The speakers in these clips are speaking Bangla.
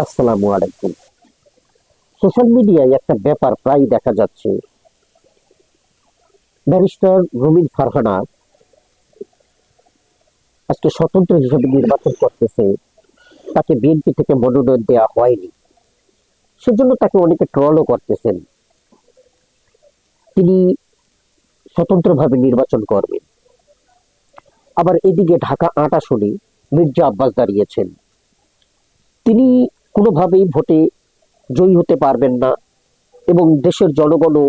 আসসালামু আলাইকুম। সোশ্যাল মিডিয়ায় একটা ব্যাপার প্রায় দেখা যাচ্ছে। ব্যারিস্টার রুমিন ফারহানা আজকে স্বতন্ত্র হিসেবে নির্বাচন করতেছে, তাকে বিএনপি থেকে মনোনয়ন দেওয়া হয়নি, সেজন্য তাকে অনেকে ট্রলও করতেছেন। তিনি স্বতন্ত্রভাবে নির্বাচন করবেন। আবার এদিকে ঢাকা ৮ আসনে মির্জা আব্বাস দাঁড়িয়েছেন, তিনি কোনোভাবেই ভোটে জয়ী হতে পারবেন না এবং দেশের জনগণও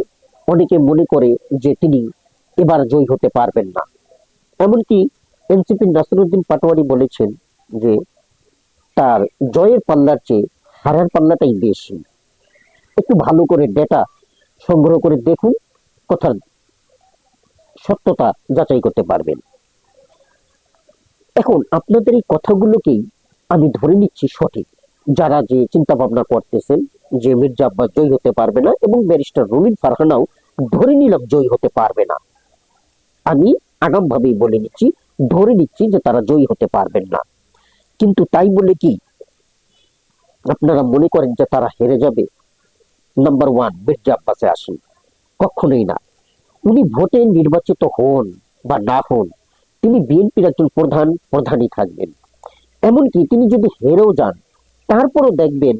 অনেকে মনে করে যে তিনি এবার জয়ী হতে পারবেন না। এমনকি এনসিপির নাসিরুদ্দিন পাটোয়ারি বলেছেন যে তার জয়ের পাল্লার চেয়ে হারার পাল্লাটাই বেশি। একটু ভালো করে ডেটা সংগ্রহ করে দেখুন, কথার সত্যতা যাচাই করতে পারবেন। এখন আপনাদের এই কথাগুলোকেই আমি ধরে নিচ্ছি সঠিক। যারা যে চিন্তা ভাবনা করতেছেন যে মির্জা আব্বাস জয়ী হতে পারবে না এবং ব্যারিস্টার রুমিন ফারহানাও ধরে নিলাম জয়ী হতে পারবে না, আমি আগাম ভাবেই বলে নিচ্ছি, ধরে নিচ্ছি যে তারা জয়ী হতে পারবেন না। কিন্তু তাই বলে কি আপনারা মনে করেন যে তারা হেরে যাবে? নাম্বার ওয়ান, মির্জা আব্বাসে আসেন, কখনোই না। উনি ভোটে নির্বাচিত হন বা না হন, তিনি বিএনপির একজন প্রধানই থাকবেন। এমনকি তিনি যদি হেরেও যান, তারপরও দেখবেন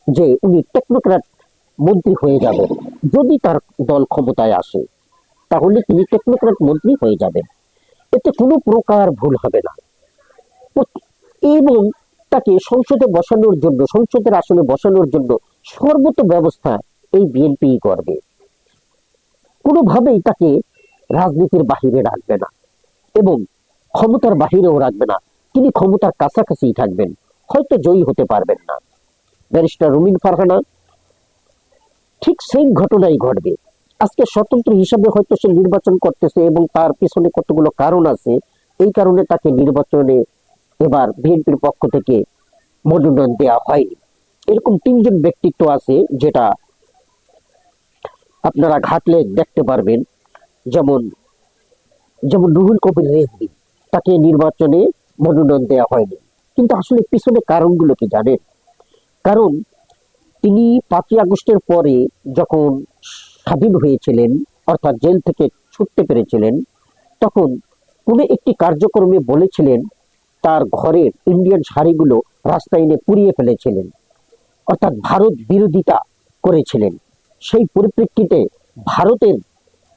যে উনি টেকনোক্র্যাট মন্ত্রী হয়ে যাবেন। যদি তার দল ক্ষমতায় আসে, তাহলে তিনি টেকনোক্র্যাট মন্ত্রী হয়ে যাবেন, এতে কোনো প্রকার ভুল হবে না। এবং তাকে সংসদে বসানোর জন্য, সংসদের আসনে বসানোর জন্য সর্বত ব্যবস্থা এই বিএনপি করবে। কোনোভাবেই তাকে রাজনীতির বাহিরে রাখবে না এবং ক্ষমতার বাহিরেও রাখবে না। তিনি ক্ষমতার কাছাকাছি থাকবেন, হয়তো জয়ী হতে পারবেন না। ব্যারিস্টার রুমিন ফারহানা ঠিক সেই ঘটনাই ঘটবে। আজকে স্বতন্ত্র হিসাবে হয়তো সে নির্বাচন করতেছে এবং তার পিছনে কতগুলো কারণ আছে, এই কারণে তাকে নির্বাচনে এবার বিএনপির পক্ষ থেকে মনোনয়ন দেওয়া হয়নি। এরকম ৩ জন ব্যক্তিত্ব আছে যেটা আপনারা ঘাটলে দেখতে পারবেন। যেমন যেমন রুহুল কবির রিজভী, তাকে নির্বাচনে মনোনয়ন দেওয়া হয়নি। কিন্তু আসলে পিছনে কারণগুলো কি জানেন? কারণ তিনি ৫ই আগস্টের পরে যখন স্বাধীন হয়েছিলেন, অর্থাৎ জেল থেকে ছুটতে পেরেছিলেন, তখন কোনো একটি কার্যক্রমে বলেছিলেন তার ঘরের ইন্ডিয়ান শাড়িগুলো রাস্তায় এনে পুড়িয়ে ফেলেছিলেন, অর্থাৎ ভারত বিরোধিতা করেছিলেন। সেই পরিপ্রেক্ষিতে ভারতের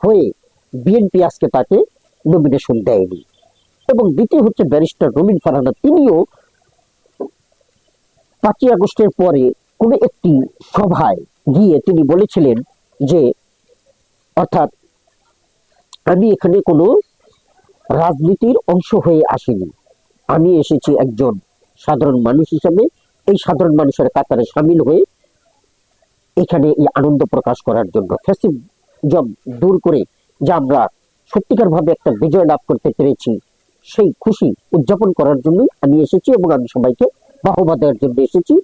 হয়ে বিএনপি আজকে তাকে নমিনেশন দেয়নি। এবং দ্বিতীয় হচ্ছে ব্যারিস্টার রুমিন ফারহানা, তিনিও ৫ই আগস্টের পরে কোনো একটি সভায় গিয়ে তিনি বলেছিলেন যে, অর্থাৎ আমি এখানে কোনো রাজনীতির অংশ হয়ে আসিনি, আমি এসেছি একজন সাধারণ মানুষ হিসেবে, এই সাধারণ মানুষের কাতারে সামিল হয়ে এখানে এই আনন্দ প্রকাশ করার জন্য, ফ্যাসিজম দূর করে যে আমরা সত্যিকার ভাবে একটা বিজয় লাভ করতে পেরেছি, সেই খুশি উদযাপন করার জন্যই আমি এসেছি এবং আমি সবাইকে বাহবা দেওয়ার জন্য এসেছি।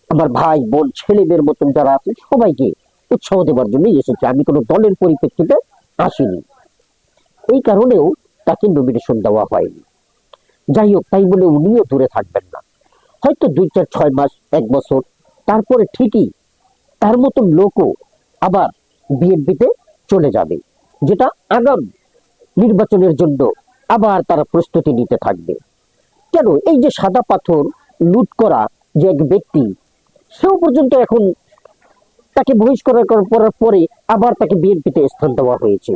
আমার ভাই বোন ছেলে মেয়ের মতন যারা আছে সবাইকে উৎসাহ দেওয়ার জন্যই এসেছি, আমি কোনো দলের পরিপ্রেক্ষিতে আসিনি। এই কারণেও তাকে নমিনেশন দেওয়া হয়নি। যাই হোক, তাই বলে উনিও দূরে থাকবেন না, হয়তো ২, ৪, ৬ মাস, ১ বছর, তারপরে ঠিকই তার মতন লোকও আবার বিএনপিতে চলে যাবে, যেটা আগাম নির্বাচনের জন্য আবার তারা প্রস্তুতি নিতে থাকবে। কেন এই যে সাদা পাথর লুট করা যে এক ব্যক্তি, সেও পর্যন্ত এখন তাকে বহিষ্কার করার পরে আবার তাকে বিএনপিতে স্থান দেওয়া হয়েছে।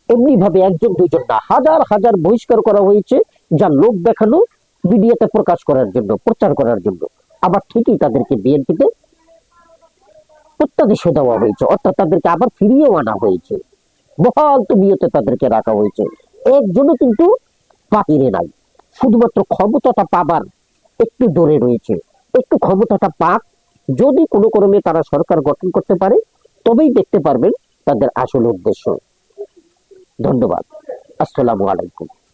এমনি ভাবে ১ জন ২ জন না, হাজার হাজার বহিষ্কার করা হয়েছে, যা লোক দেখানো, মিডিয়াতে প্রকাশ করার জন্য, প্রচার করার জন্য। আবার ঠিকই তাদেরকে বিএনপিতে প্রত্যাদেশ দেওয়া হয়েছে, অর্থাৎ তাদেরকে আবার ফিরিয়েও আনা হয়েছে, বহাল তবিয়তে তাদেরকে রাখা হয়েছে। একজনও কিন্তু বাহিরে নাই, শুধুমাত্র ক্ষমতাটা পাবার একটু দূরে রয়েছে। একটু ক্ষমতাটা পাক, যদি কোনো ক্রমে তারা সরকার গঠন করতে পারে, তবেই দেখতে পারবেন তাদের আসল উদ্দেশ্য। ধন্যবাদ। আসসালামু আলাইকুম।